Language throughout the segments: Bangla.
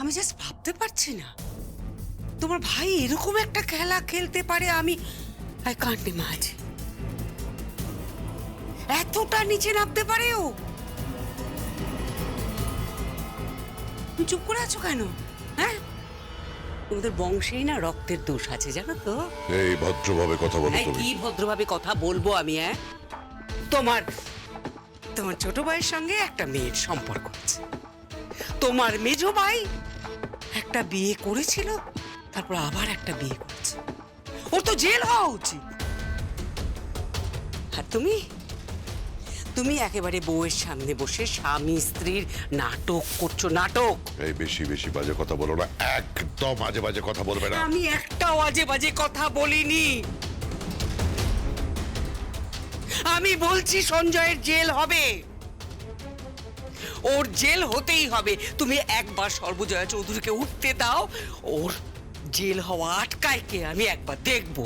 আমি জাস্ট ভাবতে পারছি না তোমার ভাই এরকম একটা খেলা খেলতে পারে। I can't imagine. এতটা নিচে নামতে পারে ও। তুমি চুপ করে আছো কেন? হ্যাঁ, তোমাদের বংশেই না রক্তের দোষ আছে জানো তো। এই ভদ্রভাবে কথা বলো তুমি। কি ভদ্রভাবে কথা বলবো আমি? তোমার ছোট ভাইয়ের সঙ্গে একটা মেয়ের সম্পর্ক আছে। তোমার মেজো ভাই একটা বিয়ে করেছিল, তারপর আবার একটা বিয়ে করেছে। ওর তো জেল হওয়া উচিত। আর তুমি একেবারে বউয়ের সামনে বসে স্বামী স্ত্রীর নাটক করছো। নাটক। এই বেশি বেশি বাজে কথা বলো না, একদম আজে বাজে কথা বলবে না। আমি একটাও আজে বাজে কথা বলিনি। আমি বলছি সঞ্জয়ের জেল হবে, ওর জেল হতেই হবে। তুমি একবার সর্বজয়া চৌধুরীকে উঠতে দাও, ওর জেল হওয়া আটকায় কে আমি একবার দেখবো।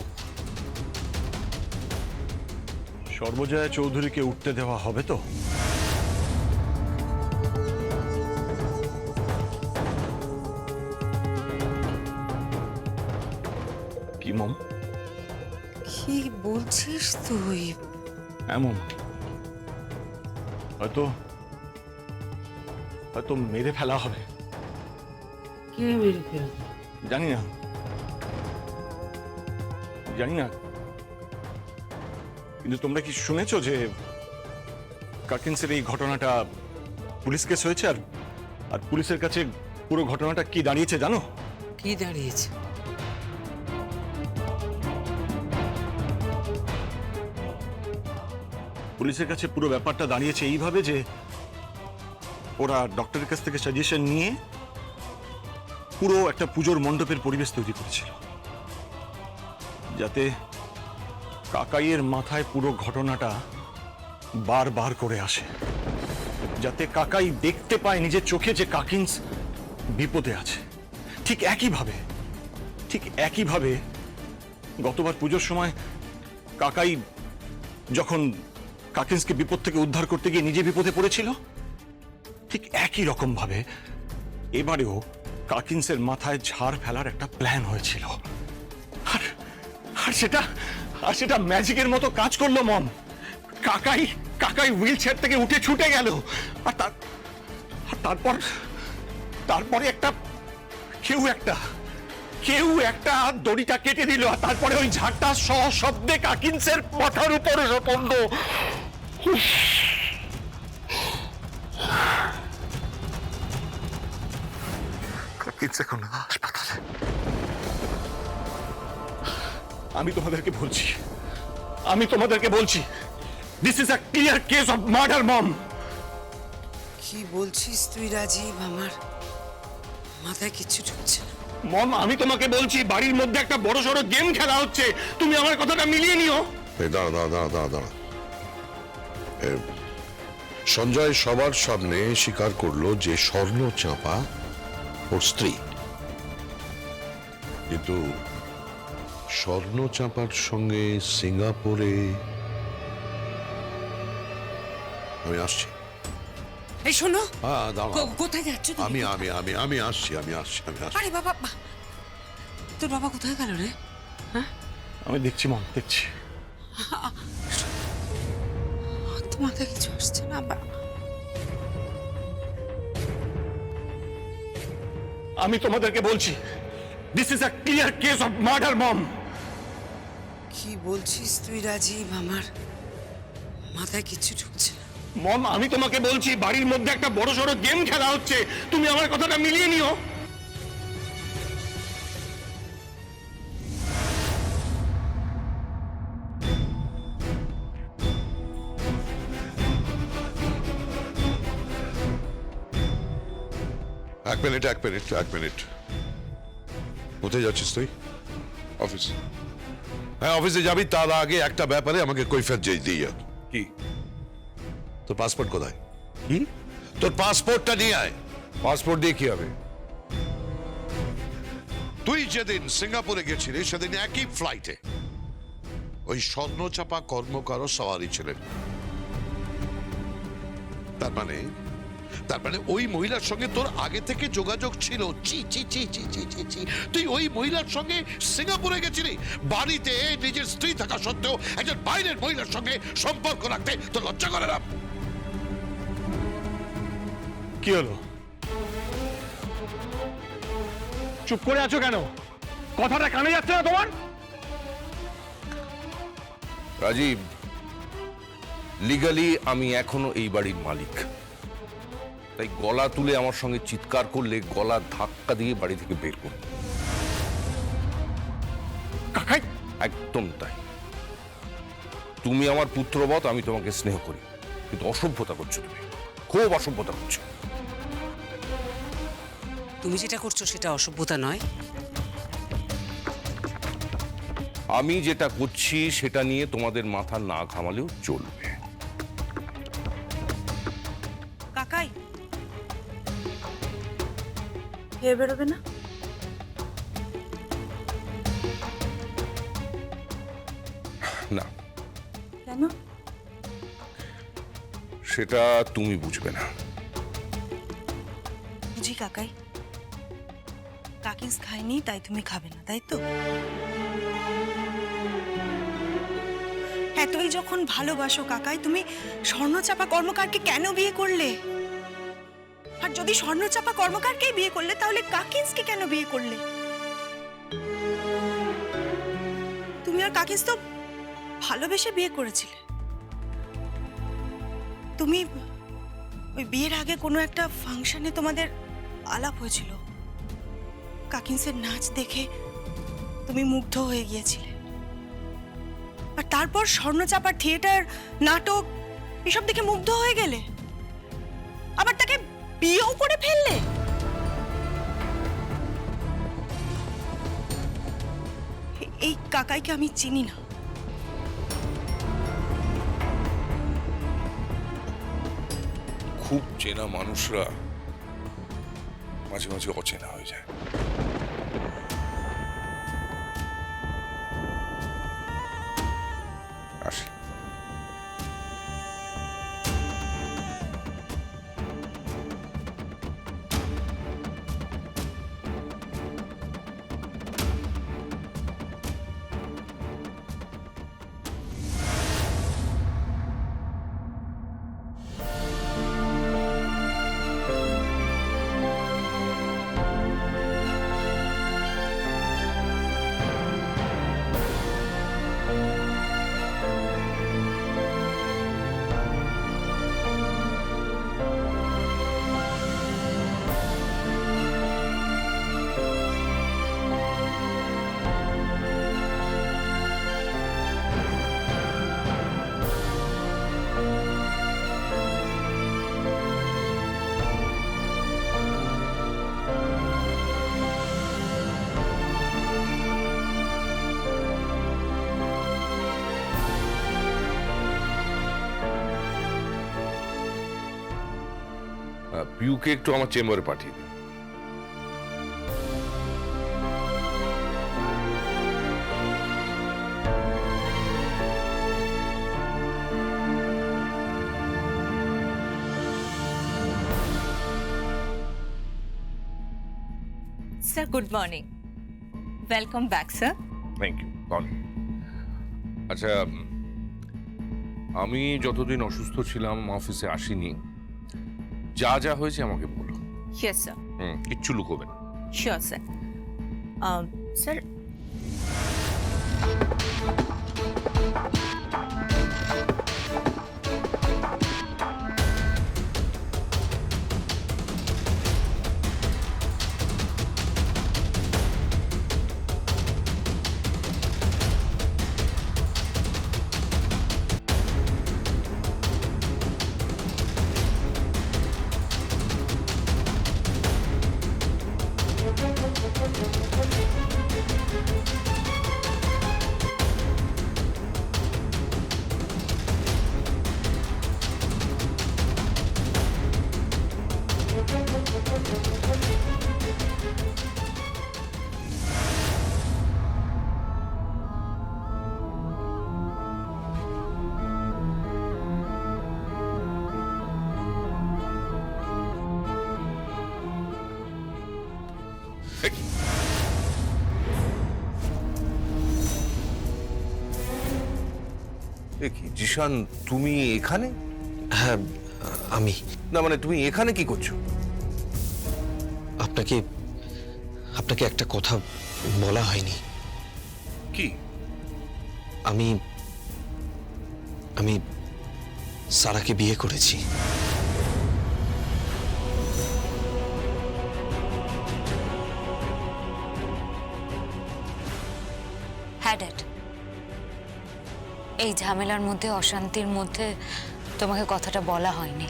সর্বজয়া চৌধুরীকে উঠতে দেওয়া হবে তো? কি মম? কি বলছিস তুই? এমন হয়তো হয়তো মেরে ফেলা হবে। কে মেরে ফেলবে? জানি না, জানি না, কিন্তু তোমরা কি শুনেছো যে কাকিন্সের এই ঘটনাটা পুলিশ কেস হয়েছে? আর পুলিশের কাছে পুরো ঘটনাটা কি দাঁড়িয়েছে জানো? কি দাঁড়িয়েছে? পুলিশের কাছে পুরো ব্যাপারটা দাঁড়িয়েছে এইভাবে যে ওরা ডক্টরের কাছ থেকে সাজেশন নিয়ে পুরো একটা পুজোর মণ্ডপের পরিবেশ তৈরি করেছিল, যাতে কাকাইয়ের মাথায় পুরো ঘটনাটা বারবার করে আসে, যাতে কাকাই দেখতে পায় নিজের চোখে যে কাকিন্স বিপদে আছে। ঠিক একইভাবে গতবার পুজোর সময় কাকাই যখন কাকিন্সকে বিপদ থেকে উদ্ধার করতে গিয়ে নিজে বিপদে পড়েছিল, ঠিক একই রকম ভাবে এবারেও কাকিন্সের মাথায় ঝাড় ফেলার একটা প্ল্যান হয়েছিল। আর সেটা ম্যাজিকের মতো কাজ করলো মম। কাকাই হুইল চেয়ার থেকে উঠে ছুটে গেল, আর তারপরে কেউ একটা দড়িটা কেটে দিল, আর তারপরে ওই ঝাড়টা সশব্দে কাকিন্সের মাথার উপরে পড়ল। কাকিন্স এখন হাসপাতালে। আমি তোমাদেরকে বলছি this is a clear case of murder mom. কি বলছিস তুই রাজীব? আমার মাথায় কিচ্ছু ঢুকছে না। মম, আমি তোমাকে বলছি বাড়ির মধ্যে একটা বড় সড়ো গেম খেলা হচ্ছে, তুমি আমার কথাটা মিলিয়ে নিও। দাঁড়া। সঞ্জয় সবার সামনে স্বীকার করলো যে স্বর্ণ চাঁপা ওর স্ত্রী, কিন্তু স্বর্ণ চাঁপার সঙ্গে সিঙ্গাপুরে আমি আসছি। এই শোনো, দাঁড়াও। কোথায় যাচ্ছ তুমি? আমি আসছি। আরে বাবা, তোর বাবা কোথায় গেল রে? হ্যাঁ, আমি দেখছি মম, দেখছি। তোমাকে কিছু আসছে না? আমি তোমাদেরকে বলছি this is a clear case of murder mom. কি বলছিস তুই রাজীব? আমার মাথায় কিচ্ছু ঢুকছে না। মম, আমি তোমাকে বলছি বাড়ির মধ্যে একটা বড় সড়ো গেম খেলা হচ্ছে, তুমি আমার কথাটা মিলিয়ে নিও। এক মিনিট। কোথায় যাচ্ছিস তুই? অফিস? হ্যাঁ, অফিসে যাবি, তার আগে একটা ব্যাপারে আমাকে কৈফিয়ত দিয়ে যা। কি? তোর পাসপোর্ট কোথায়? কি? তোর পাসপোর্টটা নিয়ে আয়। পাসপোর্ট দিয়ে কি হবে? তুই যেদিন সিঙ্গাপুরে গেছিলি সেদিন একই ফ্লাইটে ওই স্বর্ণচাপা কর্মকারও সওয়ারি ছিলেন। তার মানে তার মানে ওই মহিলার সঙ্গে তোর আগে থেকে যোগাযোগ ছিল? চি চি চি চি চি চি চি, তুই ওই মহিলার সঙ্গে সিঙ্গাপুরে গেছিলি? বাড়িতে নিজের স্ত্রী থাকা সত্ত্বেও একজন বাইরের মহিলার সঙ্গে সম্পর্ক রাখতে তোর লজ্জা করে না? কি হলো? চুপ করে আছো কেন? কথাটা কানে যাচ্ছে না তোমার? রাজীব, লিগালি আমি এখনো এই বাড়ির মালিক, তাই গলা তুলে আমার সঙ্গে চিৎকার করলে গলা ধাক্কা দিয়ে বাড়ি থেকে বের করব। কাকাই, একদম তাই। তুমি আমার পুত্রবৎ, আমি তোমাকে স্নেহ করি, কিন্তু অসভ্যতা করছো তুমি, খুব অসভ্যতা করছো। তুমি যেটা করছো সেটা অসভ্যতা নয়। আমি যেটা করছি সেটা নিয়ে তোমাদের মাথা না ঘামালেও চলবে। কাকাই, খেয়ে বেরোবে না? না, কেন? সেটা তুমি বুঝবে না। বুঝি কাকাই, কাকিস খায়নি তাই তুমি খাবে না, তাই তো? এতই যখন ভালোবাসো কাকাই, তুমি স্বর্ণচাপা কর্মকারকে কেন বিয়ে করলে? আর যদি স্বর্ণচাপা কর্মকারকেই বিয়ে করলে তাহলে কাকিন্সকে কেন বিয়ে করলে? তুমি আর কাকিন্স তো ভালোবেসে বিয়ে করেছিলে। তুমি ওই বিয়ের আগে কোনো একটা ফাংশনে তোমাদের আলাপ হয়েছিল, কাকিন্সের নাচ দেখে তুমি মুগ্ধ হয়ে গিয়েছিলে, আর তারপর স্বর্ণচাপার থিয়েটার, নাটক এসব দেখে মুগ্ধ হয়ে গেলে, আবার তাকে বিয়েও করে ফেললে। এই কাকাইকে আমি চিনি না। খুব চেনা মানুষরা মাঝে মাঝে অচেনা হয়ে যায়। আসি। পিউকে একটু আমার চেম্বারে পাঠিয়ে দিন। Sir, good morning. Welcome back, sir. Thank you. আচ্ছা, আমি যতদিন অসুস্থ ছিলাম অফিসে আসিনি, যা যা হয়েছে আমাকে বলো। Yes, sir. কিচ্ছু লুকোবে না। Sure, sir. Sir, এ কি জিশান, তুমি এখানে? হ্যাঁ আমি না মানে তুমি এখানে কি করছো? আপনাকে আপনাকে একটা কথা বলা হয়নি। কি? আমি আমি সারাকে বিয়ে করেছি। হ্যাঁ ড্যাড, এই ঝামেলার মধ্যে, অশান্তির মধ্যে তোমাকে কথাটা বলা হয়নি।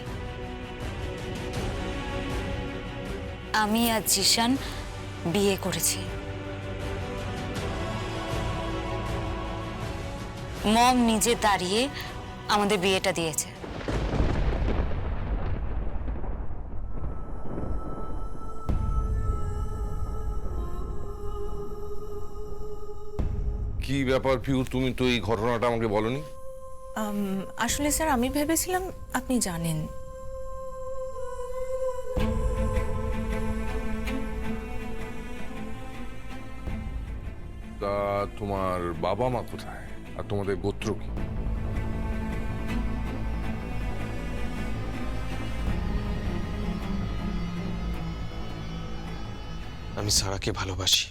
আমি আর জিশান বিয়ে করেছি। মম নিজে দাঁড়িয়ে আমাদের বিয়েটা দিয়েছে। কি ব্যাপার পিউ, তুমি তো এই ঘটনাটা আমাকে বলনি। আসলে স্যার আমি ভেবেছিলাম আপনি জানেন। তা তোমার বাবা মা কোথায়, আর তোমাদের গোত্র কি? আমি সারাকে ভালোবাসি।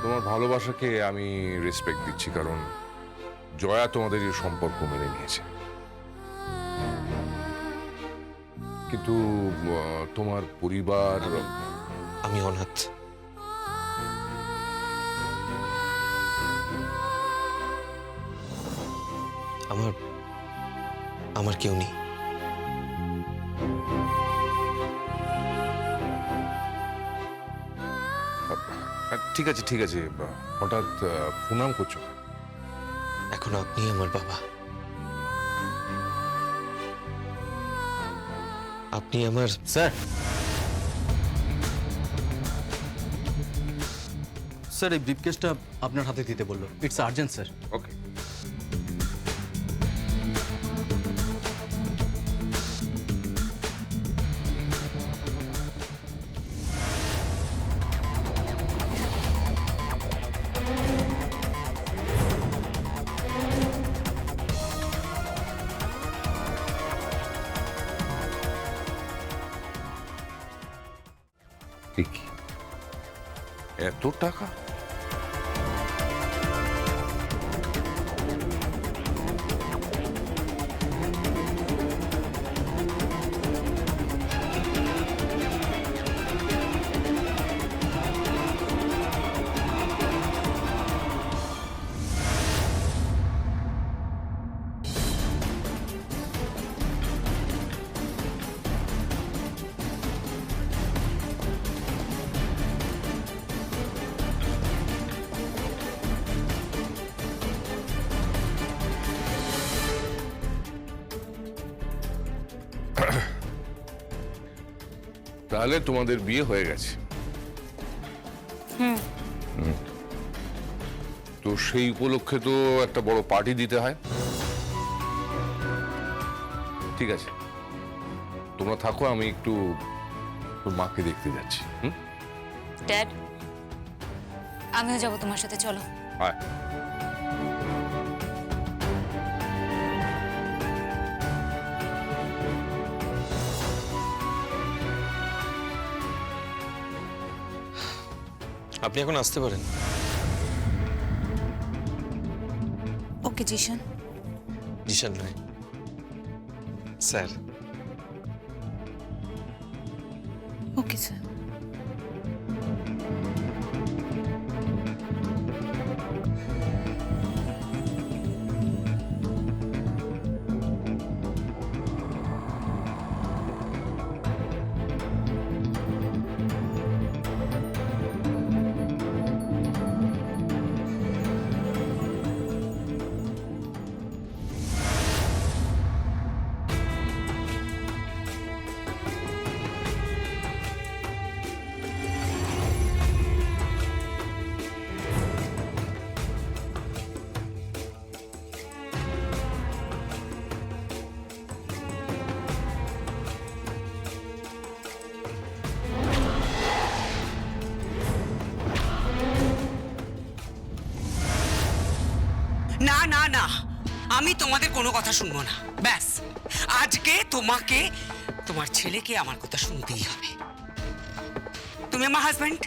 তোমার ভালোবাসাকে আমি রেসপেক্ট দিচ্ছি, কারণ জয়া তোমাদের এই সম্পর্ক মেনে নিয়েছে। কিন্তু তোমার পরিবার, আমি অনাথ। আমার আমার কেউ নেই। ঠিক আছে ঠিক আছে, হঠাৎ প্রণাম করছো কেন? এখন আপনি আমার বাবা। আপনি আমার স্যার, স্যার এই ব্রিফকেসটা আপনার হাতে দিতে বললো। It's urgent sir. ওকে। কি এত টাকা? তাহলে তোমাদের বিয়ে হয়ে গেছে। হুম। তো সেই উপলক্ষে তো একটা বড় পার্টি দিতে হয়। ঠিক আছে, তোমরা থাকো, আমি একটু তোর মাকে দেখতে যাচ্ছি। ড্যাড, আমিও যাব তোমার সাথে, চলো। আয়। আপনি এখন আসতে পারেন। ওকে জিশান। জিশান নয়, স্যার। Okay sir. না না না, আমি তোমাদের কোনো কথা শুনবো না। ব্যাস, আজকে তোমাকে, তোমার ছেলেকে আমার কথা শুনতেই হবে। তুমি আমার হাজব্যান্ড,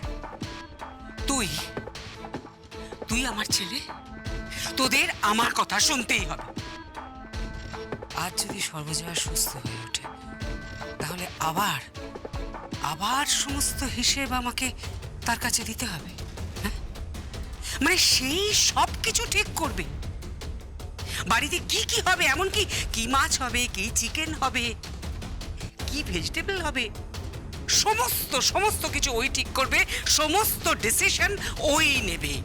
তুই তুই আমার ছেলে, তোদের আমার কথা শুনতেই হবে। আজ যদি সর্বজয়া সুস্থ হয়ে ওঠে, তাহলে আবার আবার সমস্ত হিসেব আমাকে তার কাছে দিতে হবে। হ্যাঁ, মানে সেই সব কিছু ঠিক করবে। বাড়িতে কি কি হবে, এমনকি কি মাছ হবে, কি চিকেন হবে, কি ভেজিটেবল হবে, সমস্ত সমস্ত কিছু ওই ঠিক করবে, সমস্ত ডিসিশন ওই নেবে।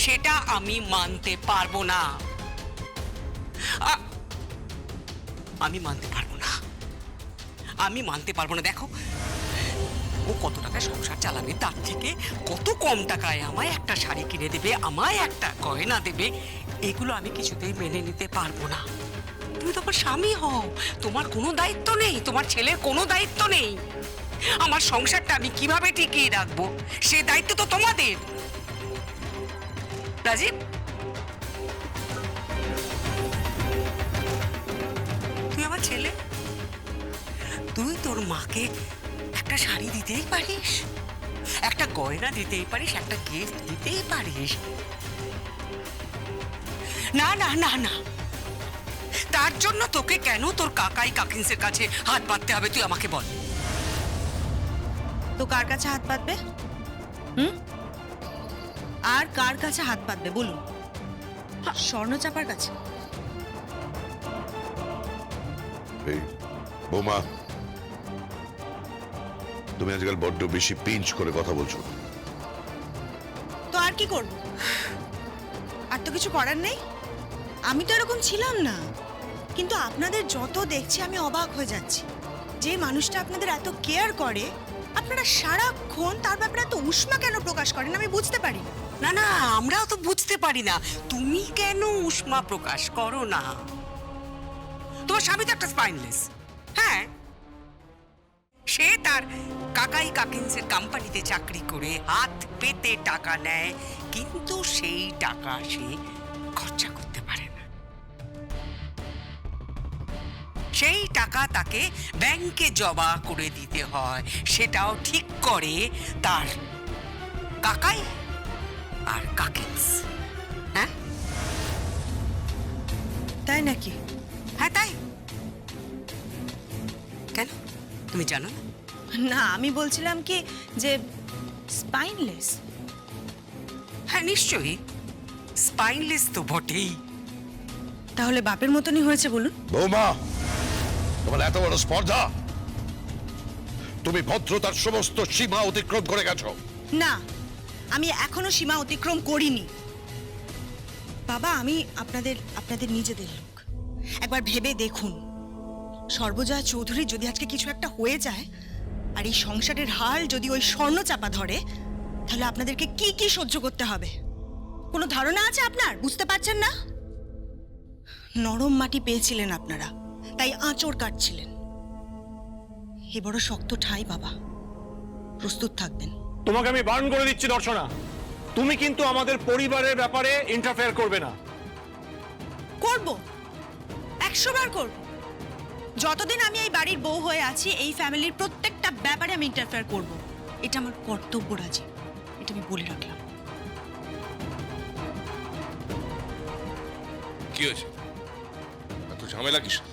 সেটা আমি মানতে পারবো না, আমি মানতে পারবো না, আমি মানতে পারবো না। দেখো, ও কত টাকা সংসার চালাবে, তার থেকে কত কম টাকায় আমায় একটা শাড়ি কিনে দেবে, আমায় একটা গয়না দেবে, এগুলো আমি কিছুতেই মেনে নিতে পারবো না। তুমি তো আমার স্বামী হও, তোমার কোনো দায়িত্ব নেই, তোমার ছেলের কোনো দায়িত্ব নেই। আমার সংসারটা আমি কিভাবে টিকিয়ে রাখবো, সে দায়িত্ব তো তোমাদের। রাজীব, তুই আমার ছেলে, তুই তোর মাকে একটা শাড়ি দিতেই পারিস, একটা গয়না দিতেই পারিস, একটা গিফট দিতেই পারিস। না না না না, তার জন্য তোকে কেন তোর কাকাই কাকিন্সের কাছে হাত পাততে হবে, তুই আমাকে বল। তো কার কাছে হাত পাতবে? আর কার কাছে হাত পাতবে বলুন? স্বর্ণচাপার কাছে? এই বৌমা, তুমি আজকাল বড্ড বেশি পিঞ্চ করে কথা বলছো। তো আর কি করব? আর তো কিছু করার নেই। আমি তো এরকম ছিলাম না, কিন্তু আপনাদের যত দেখছি আমি অবাক হয়ে যাচ্ছি। যে মানুষটা আপনাদের এত কেয়ার করে, আপনারা সারাক্ষণ তার ব্যাপারে এত উষ্মা কেন প্রকাশ করেন আমি বুঝতে পারি না। না না, আমরাও তো বুঝতে পারি না তুমি কেন উষ্মা প্রকাশ করো না। তোমার স্বামী তো একটা স্পাইনলেস। হ্যাঁ, সে তার কাকাই কাকিন্সের কোম্পানিতে চাকরি করে হাত পেতে টাকা নেয়, কিন্তু সেই টাকা সে খরচা করতে পারে না। সেই টাকা তাকে ব্যাংকে জমা করে দিতে হয়, সেটাও ঠিক করে তার কাকাই আর কাকিন্স। হ্যাঁ, তাই নাকি? হ্যাঁ তাই। কেন, তুমি জানো না? না, আমি বলছিলাম কি যে স্পাইনলেস। হ্যাঁ নিশ্চয়ই, স্পাইনলেস তো বটেই। তাহলে বাপের মতনই হয়েছে বলুন। বৌমা, তোমার এত বড় স্পর্ধা, তুমি ভদ্রতার সমস্ত সীমা অতিক্রম করে গেছো। না, আমি এখনো সীমা অতিক্রম করিনি। বাবা, আমি আপনাদের নিজেদের লোক। একবার ভেবে দেখুন, সর্বজয়া চৌধুরী যদি আজকে কিছু একটা হয়ে যায়, আর এই সংসারের হাল যদি ওই স্বর্ণচাপা ধরে, তাহলে আপনাদেরকে কি কি সহ্য করতে হবে কোনো ধারণা আছে আপনার? বুঝতে পারছেন না? নরম মাটি পেয়েছিলেন আপনারা, তাই আঁচড় কাটছিলেন। এ বড় শক্ত ঠাঁই বাবা, প্রস্তুত থাকবেন। তোমাকে আমি বারণ করে দিচ্ছি দর্শনা, তুমি কিন্তু আমাদের পরিবারের ব্যাপারে ইন্টারফেয়ার করবে না। করব, 100 বার করব। যতদিন আমি এই বাড়ির বউ হয়ে আছি, এই ফ্যামিলির প্রত্যেকটা ব্যাপারে আমি ইন্টারফেয়ার করব। এটা আমার কর্তব্য রাজি, এটা আমি বলে রাখলাম। কি হয়েছে, এত ঝামেলা কিসের?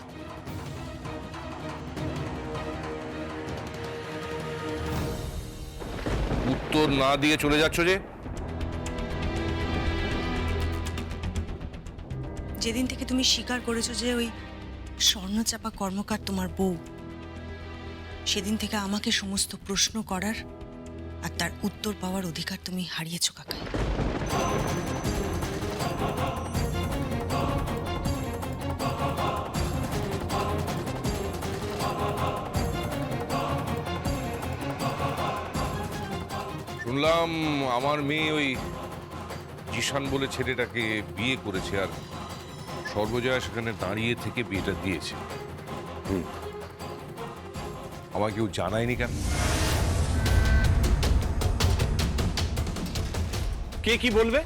উত্তর না দিয়ে চলে যাচ্ছ যে? যেদিন থেকে তুমি স্বীকার করেছো যে ওই স্বর্ণচাপা কর্মকার তোমার বউ, সেদিন থেকে আমাকে সমস্ত প্রশ্ন করার আর তার উত্তর পাওয়ার অধিকার তুমি হারিয়েছো কাকা। শুনলাম আমার মেয়ে ওই জিশান বলে ছেলেটাকে বিয়ে করেছে, আর সর্বজয়া সেখানে দাঁড়িয়ে থেকে বিয়েটা দিয়েছে। আমাকে কেউ জানায়নি কেন? কে কি বলবে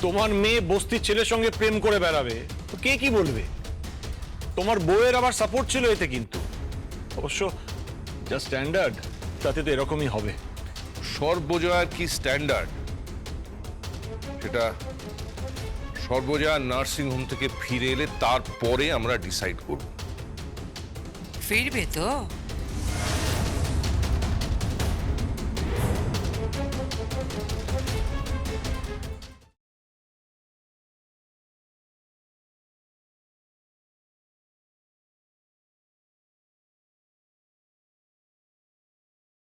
তোমার মেয়ে বস্তির ছেলের সঙ্গে প্রেম করে বেড়াবে তো কে কি বলবে? তোমার বউয়ের আবার সাপোর্ট ছিল এতে, কিন্তু অবশ্য যা স্ট্যান্ডার্ড তাতে তো এরকমই হবে। সর্বজয়ার কি স্ট্যান্ডার্ড সেটা সর্বজয়া নার্সিং হোম থেকে ফিরে এলে তারপরে আমরা ডিসাইড করব। ফিরবে তো?